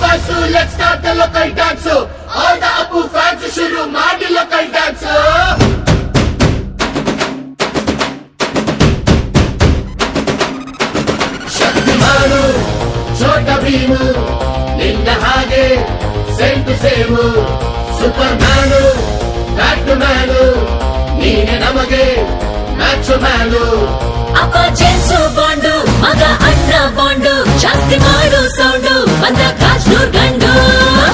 boys, so let's start the local dance. All the Apu fans shuru maadi local dance. Shaktimanu, Chota Bheemu, ninna hage same to same. Supermanu, Batmanu, neene namage macho manu. ಅಪ್ಪ James Bond ಮಗ ಅಣ್ಣ bond ಜಾಸ್ತಿ ಮಾಡು sound ಬಂದ ಕಾಶ್ನೂರ್ ಗಂಡು.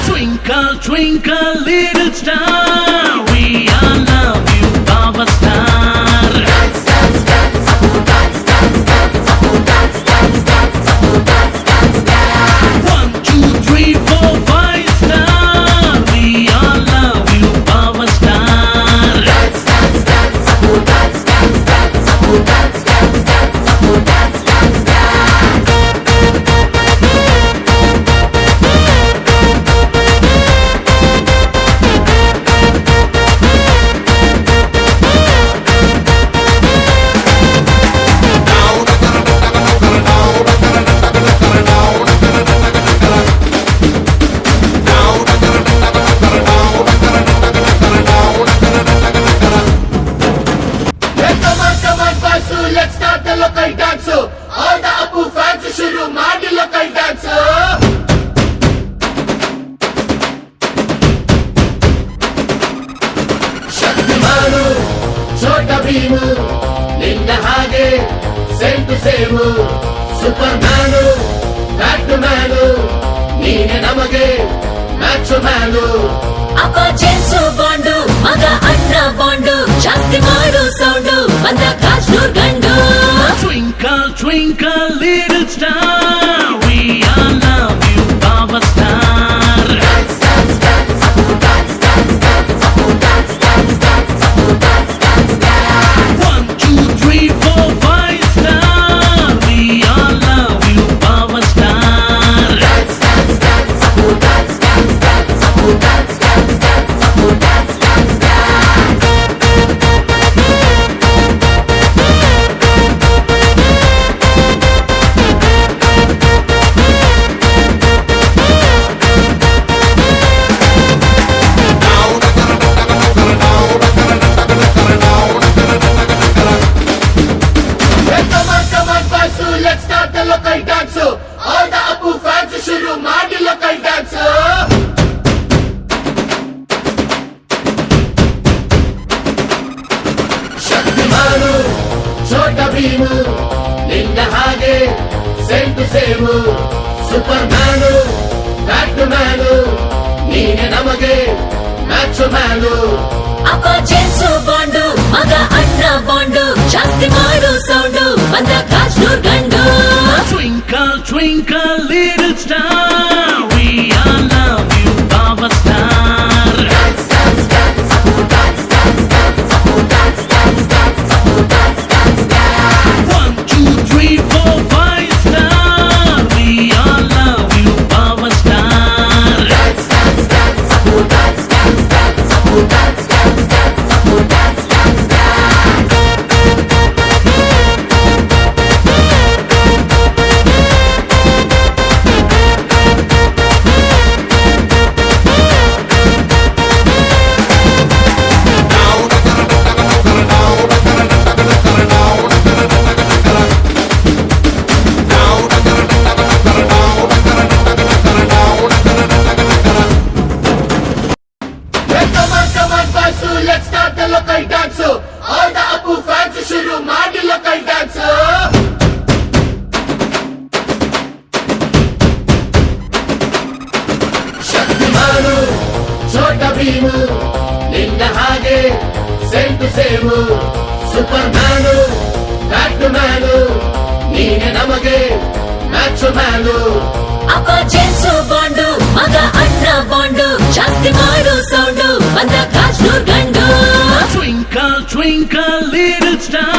Twinkle, twinkle, little star, we all love you, our star. Dance, dance, dance, Apu dance, dance, dance, Apu dance, dance, dance, Apu dance, dance, dance. 1, 2, 3, 4, 5 star, we all love you, our star. Dance, dance, dance, Apu dance, dance, dance, Apu dance, dance, dance, Apu dance, dance, dance. Come on, boys, so let's start the local dance. All the Apu fans shuru maadi local dance. Shaktimanu, Chota Bheemu, ninna hage same to same. Supermanu, Batmanu, neene namage macho manu. ಅಪ್ಪ James Bond ಮಗ ಅಣ್ಣ bond ಜಾಸ್ತಿ ಮಾಡು sound ಬಂದ ಕಾಶ್ನೂರ್ ಗಂಡು. Twinkle, twinkle, little star, we all love you, our star. Dance, dance, dance, Apu dance, dance, dance, Apu dance, dance, dance, Apu dance, dance, dance. 1, 2, 3, 4, 5 star, we all love you, our star. Dance, dance, dance, Apu dance, dance, dance, Apu dance, dance, dance, Apu dance, dance, dance. Come on, boys, so let's start the local dance. All the Apu fans shuru maadi local dance. Shaktimanu, Chota Bheemu, ninna hage same to same. Supermanu, Batmanu, neene namage macho manu. ಅಪ್ಪ James Bond ಮಗ ಅಣ್ಣ bond ಜಾಸ್ತಿ ಮಾಡು sound ಬಂದ ಕಾಶ್ನೂರ್ ಗಂಡು. Twinkle, twinkle, little star, we all love you, our star. Dance, dance, dance, Apu dance, dance, dance, Apu dance, dance, dance, Apu dance, dance, dance. 1, 2, 3, 4, 5 star, we all love you, our star. Dance, dance, dance, Apu dance, dance, dance, Apu dance, dance, dance, Apu dance, dance, dance. Come on, boys, so let's start the local dance. All the Apu fans shuru maadi local dance. Shaktimanu, Chota Bheemu, ninna hage same to same. Supermanu, Batmanu, neene namage macho manu. ಅಪ್ಪ James Bond ಮಗ ಅಣ್ಣ bond ಜಾಸ್ತಿ ಮಾಡು sound ಬಂದ ಕಾಶ್ನೂರ್ ಗಂಡು. Twinkle, twinkle, little star,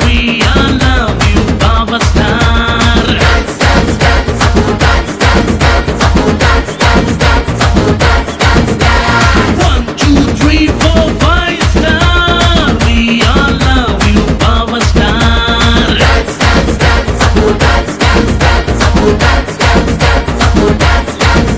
we all love you, our star. Dance, dance, dance, Apu dance, dance, dance, Apu dance, dance, dance, Apu dance, dance, dance. 1, 2, 3, 4, 5 star, we all love you, our star. Dance, dance, dance, Apu dance, dance, dance, Apu dance, dance, dance, Apu dance, dance,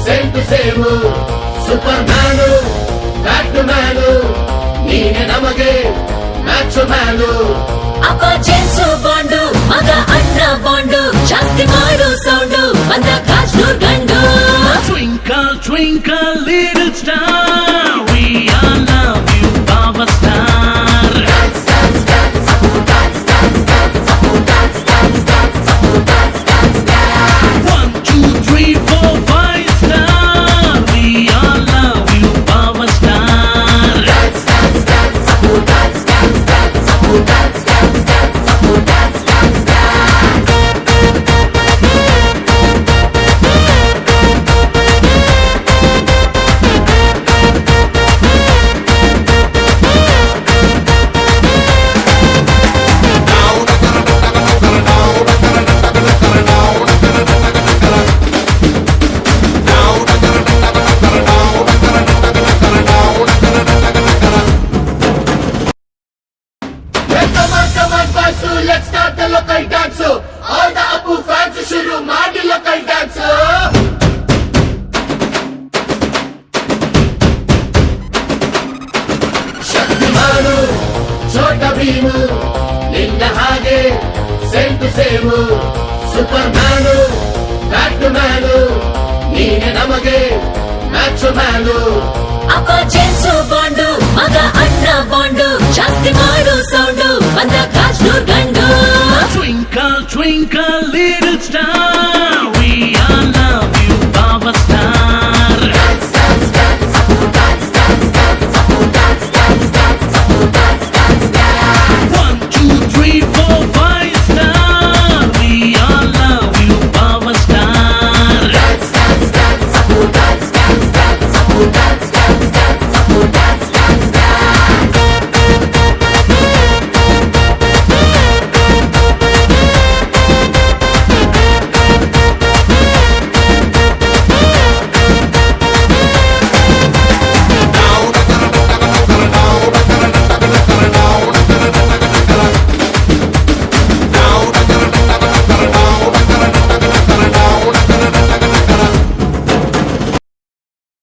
same to same superman bat to man ನೀನೆ ನಮಗೆ match man ಅಪ್ಪ James Bond ಮಗ ಅಣ್ಣ bond ಜಾಸ್ತಿ ಮಾಡು sound ಬಂದ ಕಾಶ್ನೂರ್ ಗಂಡು Twinkle, twinkle, little star, we all love you, Power Star. Dance, dance, dance, Apu dance, dance, dance, Apu dance, dance, dance, Apu dance, dance, dance. 1, 2, 3, 4, 5 star, we all love you, Power Star. Dance, dance, dance, Apu dance, dance, dance, Apu dance, dance, dance, Apu dance, dance, dance. Hey, come on, boys, let's start the local dance. All the Apu fans shuru ಮಾಡಿ local dance. ಶಕ್ತಿಮಾನು ಛೋಟ Bheem ನಿನ್ನ ಹಾಗೆ same to same superman bat to man ನೀನೆ ನಮಗೆ match man ಅಪ್ಪ James Bond ಮಗ ಅಣ್ಣ bond ಜಾಸ್ತಿ ಮಾಡು ಸೌಂಡು ಬಂದ ಕಾಶ್ನೂರ್ ಗಂಡು Twinkle, twinkle, little star,